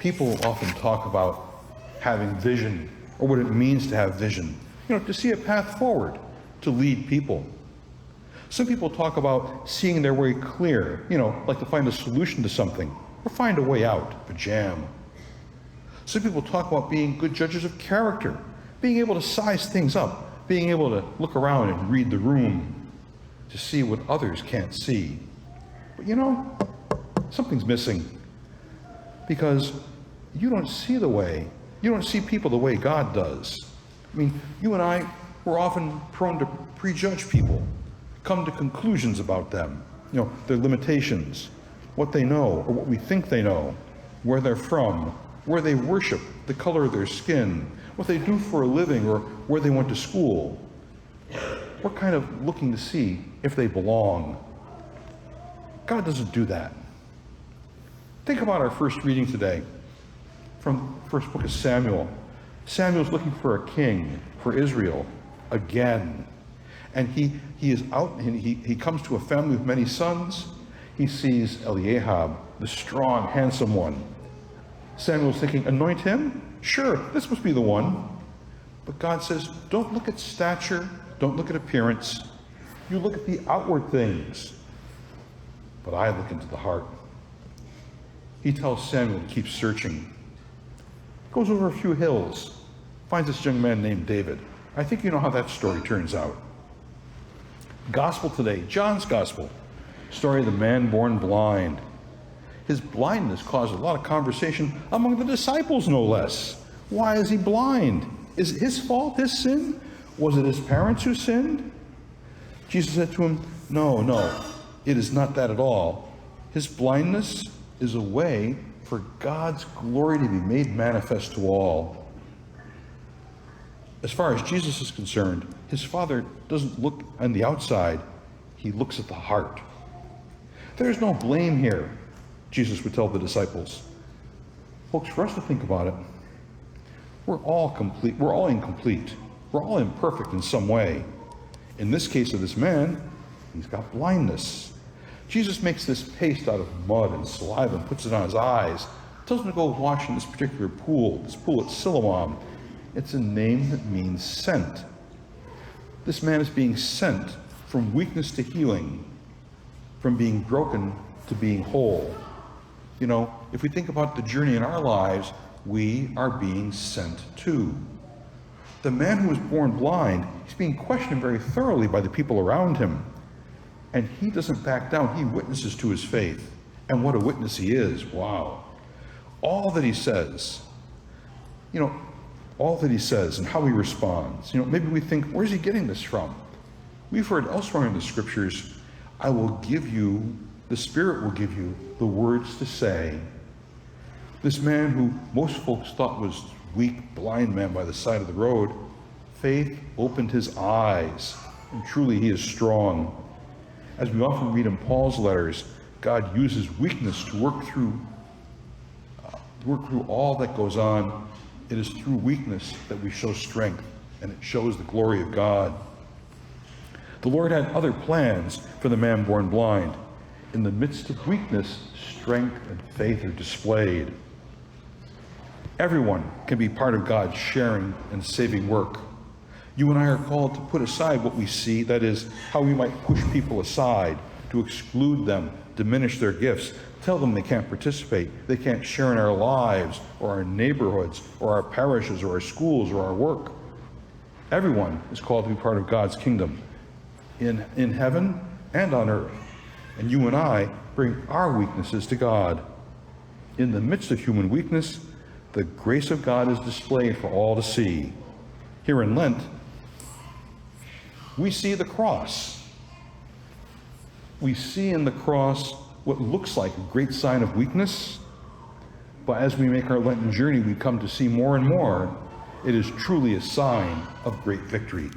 People often talk about having vision, or what it means to have vision. To see a path forward, to lead people. Some people talk about seeing their way clear, like to find a solution to something, or find a way out of a jam. Some people talk about being good judges of character, being able to size things up, being able to look around and read the room, to see what others can't see. But something's missing. Because you don't see people the way God does. You and I, we're often prone to prejudge people, come to conclusions about them, their limitations, what they know or what we think they know, where they're from, where they worship, the color of their skin, what they do for a living, or where they went to school. We're kind of looking to see if they belong. God doesn't do that. Think about our first reading today from the first book of Samuel. Samuel's looking for a king for Israel again. And he is out and he comes to a family with many sons. He sees Eliab, the strong, handsome one. Samuel's thinking, anoint him? Sure, this must be the one. But God says, don't look at stature, don't look at appearance. You look at the outward things. But I look into the heart. He tells Samuel to keep searching. Goes over a few hills, finds this young man named David. I think you know how that story turns out. Gospel today, John's Gospel, story of the man born blind. His blindness caused a lot of conversation among the disciples, no less. Why is he blind? Is it his fault, his sin? Was it his parents who sinned? Jesus said to him, no, it is not that at all. His blindness is a way for God's glory to be made manifest to all. As far as Jesus is concerned, his Father doesn't look on the outside, he looks at the heart. There's no blame here, Jesus would tell the disciples. Folks, for us to think about it, we're all complete, we're all incomplete, we're all imperfect in some way. In this case of this man, he's got blindness. Jesus makes this paste out of mud and saliva and puts it on his eyes. Tells him to go wash in this particular pool, this pool at Siloam. It's a name that means sent. This man is being sent from weakness to healing, from being broken to being whole. If we think about the journey in our lives, we are being sent too. The man who was born blind, he's being questioned very thoroughly by the people around him. And he doesn't back down. He witnesses to his faith. And what a witness he is. Wow. All that he says, all that he says and how he responds. Maybe we think, where's he getting this from? We've heard elsewhere in the scriptures, the Spirit will give you the words to say. This man who most folks thought was weak, blind man by the side of the road, faith opened his eyes. And truly he is strong. As we often read in Paul's letters, God uses weakness to work through all that goes on. It is through weakness that we show strength, and it shows the glory of God. The Lord had other plans for the man born blind. In the midst of weakness, strength and faith are displayed. Everyone can be part of God's sharing and saving work. You and I are called to put aside what we see, that is, how we might push people aside, to exclude them, diminish their gifts, tell them they can't participate, they can't share in our lives, or our neighborhoods, or our parishes, or our schools, or our work. Everyone is called to be part of God's kingdom, in heaven and on earth. And you and I bring our weaknesses to God. In the midst of human weakness, the grace of God is displayed for all to see. Here in Lent, we see the cross. We see in the cross what looks like a great sign of weakness, but as we make our Lenten journey, we come to see more and more it is truly a sign of great victory.